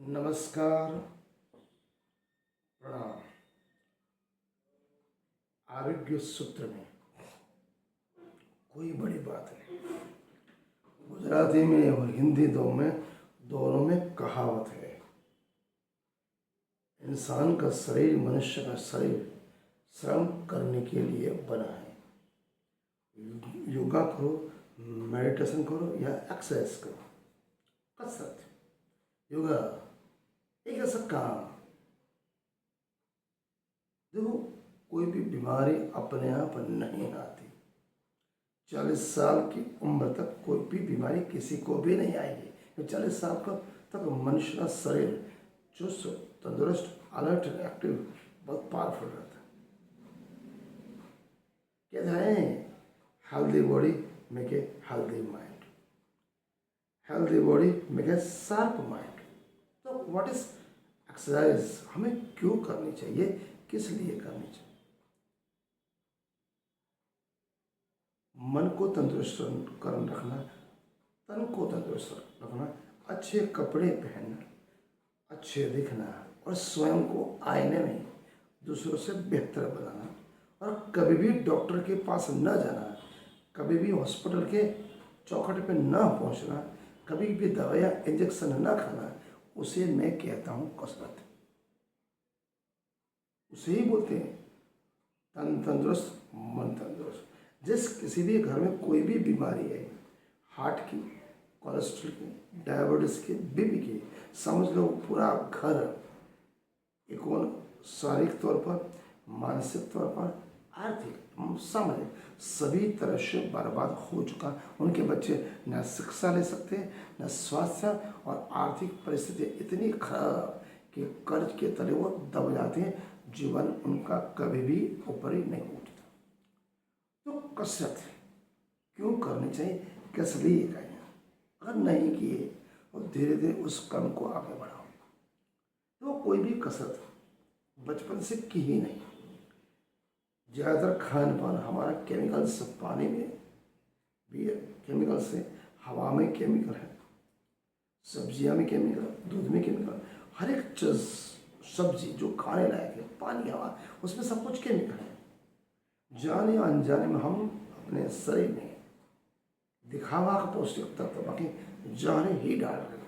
नमस्कार, प्रणाम। आरोग्य सूत्र में कोई बड़ी बात नहीं। गुजराती में और हिंदी दोनों में कहावत है, इंसान का शरीर, मनुष्य का शरीर श्रम करने के लिए बना है। योगा करो, मेडिटेशन करो या एक्सरसाइज करो, कसरत, योगा एक ऐसा काम। देखो, कोई भी बीमारी अपने आप नहीं आती। 40 साल की उम्र तक कोई भी बीमारी किसी को भी नहीं आएगी। 40 साल तक मनुष्य का शरीर चुस्त, तंदुरुस्त, अलर्ट, एक्टिव, बहुत पावरफुल रहता है। कहते हैं healthy body make a healthy mind, healthy body make a sharp mind. तो व्हाट इज एक्सरसाइज? हमें क्यों करनी चाहिए, किस लिए करनी चाहिए? मन को तंदुरुस्त कर रखना, तन को तंदुरुस्त रखना, अच्छे कपड़े पहनना, अच्छे दिखना और स्वयं को आईने में दूसरों से बेहतर बनाना, और कभी भी डॉक्टर के पास न जाना, कभी भी हॉस्पिटल के चौखट पे न पहुंचना, कभी भी दवाइयाँ इंजेक्शन न खाना, उसे मैं कहता हूँ कसरत। उसे ही बोलते हैं तन तंदुरुस्त मन तंदुरुस्त। जिस किसी भी घर में कोई भी बीमारी है, हार्ट की, कोलेस्ट्रॉल की, डायबिटीज की, बीपी की, समझ लो पूरा घर एक शारीरिक तौर पर, मानसिक तौर पर, आर्थिक, सामाजिक सभी तरह से बर्बाद हो चुका। उनके बच्चे न शिक्षा ले सकते, न स्वास्थ्य, और आर्थिक परिस्थिति इतनी खराब कि कर्ज के तले वो दब जाते हैं। जीवन उनका कभी भी ऊपर ही नहीं उठता। तो कसरत क्यों करनी चाहिए, किस लिए करें? अगर नहीं किए और धीरे धीरे उस कम को आगे बढ़ाओ, तो कोई भी कसरत बचपन से की ही नहीं। ज़्यादातर खान पान हमारा केमिकल्स, पानी में भी है केमिकल्स है, हवा में केमिकल है, सब्जियां में केमिकल, दूध में केमिकल, हर एक चीज़, सब्जी जो खाने लायक है, पानी, हवा, उसमें सब कुछ केमिकल है। जाने अनजाने में हम अपने शरीर में दिखावा का पौष्टिक तत्व बाकी जाने ही डाल रहे हैं।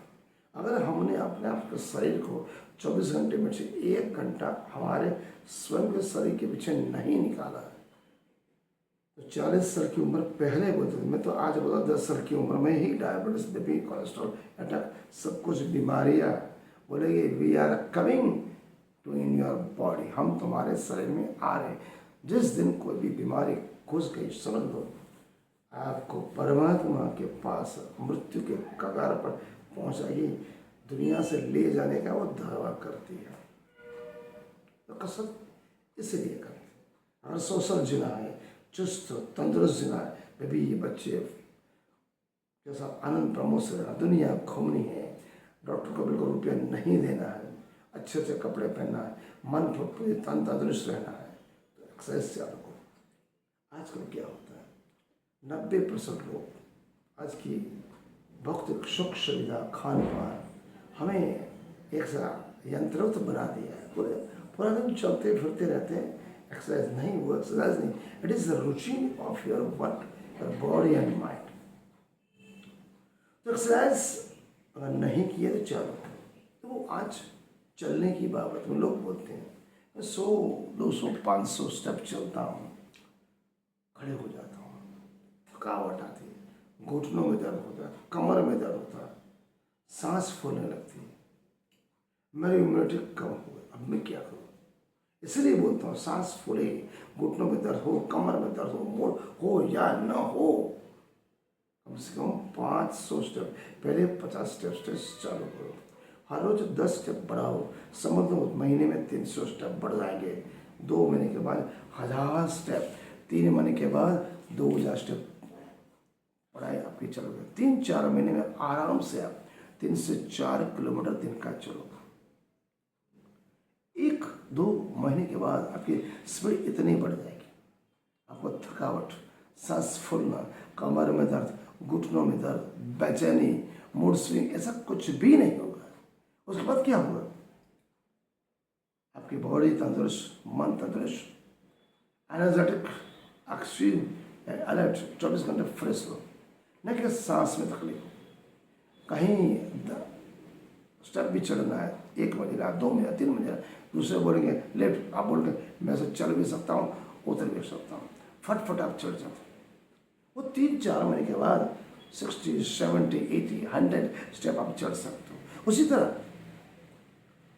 अगर हमने अपने आप के शरीर को 24 घंटे में से 1 घंटा हमारे स्वयं के शरीर के पीछे नहीं निकाला, तो 40 साल की उम्र पहले बोलते थे, मैं तो आज बोला 10 साल की उम्र में ही डायबिटीज, बीपी, कोलेस्ट्रॉल, अटैक, सब कुछ बीमारियाँ बोलेगी we are coming to in your body, हम तुम्हारे शरीर में आ रहे। जिस दिन कोई भी बीमारी घुस गई, समझ लो आपको परमात्मा के पास मृत्यु के कगार पर पहुंचाई, दुनिया से ले जाने का वो दावा करती है। तो कसरत इसलिए करते हैं। अगर सोशल जीना है, चुस्त तंदुरुस्त जीना है, अभी ये बच्चे जैसा आनंद प्रमोद से रहना, दुनिया घूमनी है, डॉक्टर को बिल्कुल रुपया नहीं देना है, अच्छे अच्छे कपड़े पहनना है, मन तन तंदुरुस्त रहना है, तो एक्सरसाइज चालू करो। आजकल क्या होता है, 90% लोग आज की भौतिक सुख सुविधा, खान पान हमें एक सा यंत्रोक्त बना दिया है। पूरा दिन चलते फिरते रहते हैं, एक्सरसाइज नहीं, वो एक्सरसाइज नहीं, it is the routine of your work, your body and mind. तो एक्सरसाइज अगर नहीं किए तो चालू, तो वो आज चलने की बाबत में लोग बोलते हैं 100, 200, 500 स्टेप चलता हूँ, खड़े हो जाता हूँ, थकावट आती है, घुटनों में दर्द होता है, कमर में दर्द होता है, सांस फूलने लगती है, मेरी इम्यूनिटी कम हो गई, अब मैं क्या करूँ? इसलिए बोलता हूँ सांस फूले, घुटनों में दर्द हो, कमर में दर्द हो, मोड़ हो या न हो, कम से कम 500 स्टेप, पहले 50 स्टेप चालू करो, हर रोज 10 स्टेप बढ़ाओ, समझ लो महीने में 300 स्टेप बढ़ जाएंगे, 2 महीने के बाद 1000 स्टेप, 3 महीने के बाद 2000 स्टेप पढ़ाई आपकी चलोगे। 3-4 महीने में आराम से आप 3 से 4 किलोमीटर दिन का चलोगे। 1-2 महीने के बाद आपकी स्पीड इतनी बढ़ जाएगी, आपको थकावट, सांस फूलना, कमर में दर्द, घुटनों में दर्द, बेचैनी, मूड स्विंग, ऐसा कुछ भी नहीं होगा। उसके बाद क्या होगा? आपकी बॉडी तंदुरुस्त, मन तंदुरुस्त, एनर्जेटिक, एक्सट्रीम अलर्ट, 24 घंटे फ्रेश हो। न कि सांस में तकलीफ हो, कहीं स्टेप भी चढ़ना है, 1 महीना 2 महीना 3 महीना, दूसरे बोलेंगे लेफ्ट, आप बोलेंगे मैं से चल भी सकता हूँ, उतर भी सकता हूँ, फटफट आप चढ़ जाते हैं। वो 3-4 महीने के बाद 60, 70, 80, 100 स्टेप आप चढ़ सकते हो। उसी तरह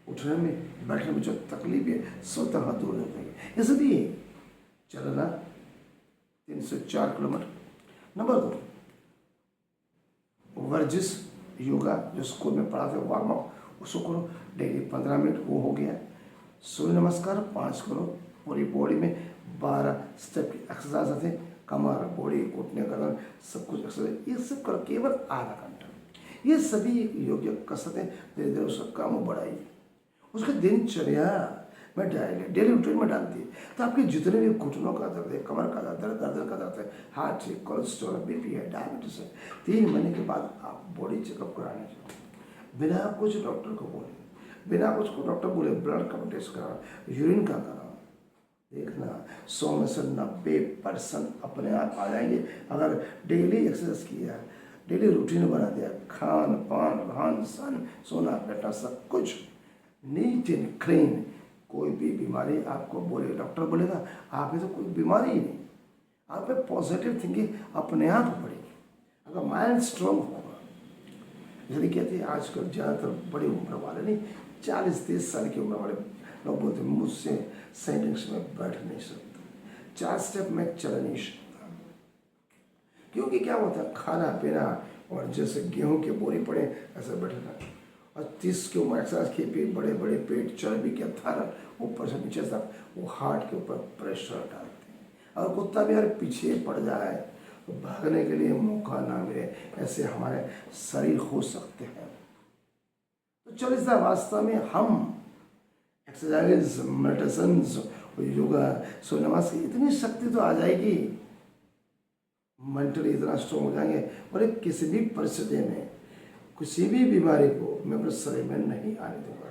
उठने में बैठने में जो तकलीफ है स्वतः दूर हो जाएगी। इसलिए चलना 3 से 4 किलोमीटर। नंबर 2, वर्जिश योगा जो स्कूल में पढ़ाते हैं, वार्म अप, उसको करो डेली 15 मिनट, वो हो गया। सूर्य नमस्कार 5 करो, पूरी बॉडी में 12 स्टेप की एक्सरसाइज आते हैं, कमर, बॉडी, घुटने, गर्दन, सब कुछ एक्सरसाइज, ये सब करो केवल आधा घंटा। ये सभी योग्य कसरतें धीरे धीरे उसका काम बढ़ाइए। उसके दिनचर्या में डेली रूटीन में डालती है, तो आपके जितने भी घुटनों का दर्द है, कमर का दर्द है, गर्दन का दर्द है, हार्ट है, कोलेस्ट्रॉल, बीपी है, डायबिटीज है, 3 महीने के बाद आप बॉडी चेकअप कराने जाओ, बिना कुछ डॉक्टर को बोले, बिना कुछ को डॉक्टर बोले ब्लड का टेस्ट करा, यूरिन का करा, देखना 100 में से 90% अपने आप आ जाएंगे। अगर डेली एक्सरसाइज किया, डेली रूटीन बना दिया, खान पान, रहन सहन, सोना बैठना सब कुछ नीट एंड क्लीन, कोई भी बीमारी आपको बोले डॉक्टर बोलेगा आप में तो कोई बीमारी ही नहीं, आप में पॉजिटिव थिंकिंग अपने आप बढ़ेगी। अगर माइंड स्ट्रॉन्ग होगा, यदि कहते हैं आजकल ज़्यादातर बड़ी उम्र वाले नहीं, 40-30 साल की उम्र वाले लोग बोलते हैं मुझसे सेंटेंस में बैठ नहीं सकता, 4 स्टेप में चल नहीं सकता। क्योंकि क्या होता है, खाना पीना और जैसे गेहूं के बोरी पड़े ऐसे बैठना, और 30 की उम्र एक्सरसाइज के भी बड़े बड़े पेट, चर्बी के थारक ऊपर से नीचे तक, वो हार्ट के ऊपर प्रेशर डालते हैं। और कुत्ता भी अगर पीछे पड़ जाए तो भागने के लिए मौका ना मिले, ऐसे हमारे शरीर हो सकते हैं। तो चलिए वास्तव में हम एक्सरसाइज, मेडिटेशन, योगा, सूर्य नमस्कार, इतनी शक्ति तो आ जाएगी, मेंटली इतना स्ट्रॉन्ग हो जाएंगे, और एक किसी भी परिस्थिति में किसी भी बीमारी को मैं अपने शरीर में नहीं आने दूंगा।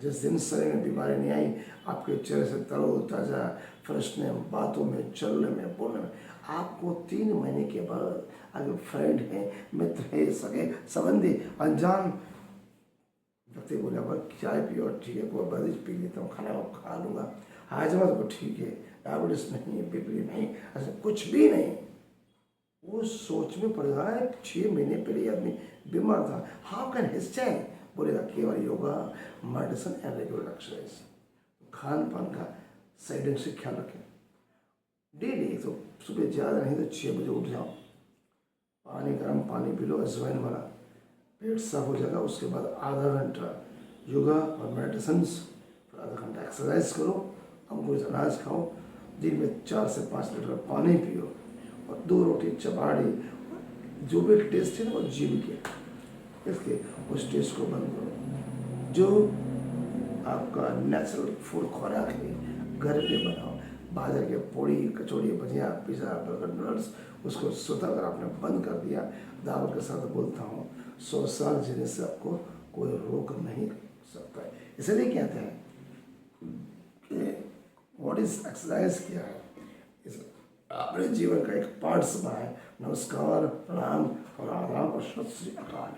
जिस दिन शरीर में बीमारी नहीं आई, आपके चेहरे से तरोताज़ा, फ्रेशने, बातों में, चलने में, बोलने में, आपको 3 महीने के बाद अगर फ्रेंड हैं, मित्र है, सगे संबंधी, अनजान व्यक्ति बोले अब चाय पियो, ठीक है, कोई बर्दिश पी लेता हूँ, खाना खा लूँगा, हाजमा तो ठीक है, डायबिटीज नहीं है, बीपी नहीं, ऐसा कुछ भी नहीं, वो सोच में पड़ रहा है 6 महीने पहले आदमी बीमार था, हाउ कैन हिज चेंज, बोलेगा केवल yoga, medicine and regular exercise. Khan पान का साइड से ख्याल रखें, डेली तो सुबह ज़्यादा नहीं तो 6 बजे उठ जाओ, पानी गर्म पानी पी लो अजवाइन वाला, पेट साफ हो जाएगा। उसके बाद आधा घंटा योगा और मेडिसिन, फिर आधा घंटा एक्सरसाइज करो, अंकुरित अनाज खाओ, दिन में 4 से 5 लीटर पानी पियो, और 2 रोटी चपाड़ी, जो भी टेस्ट है ना वो जीव के, इसके उस टेस्ट को बंद करो। जो आपका नेचुरल फूड खुराक है घर पे बनाओ, बाजार के पूड़ी, कचौड़ी, भजिया, पिज़्ज़ा, बर्गर, नूडल्स, उसको स्वतः अगर आपने बंद कर दिया, दावत के साथ बोलता हूँ 100 साल जीने से आपको कोई रोक नहीं सकता है। इसलिए कहते हैं कि व्हाट इज एक्सरसाइज क्या है, इस अपने जीवन का एक पार्ट्स बनाए। नमस्कार, प्रणाम और आदाब और सत श्री अकाल।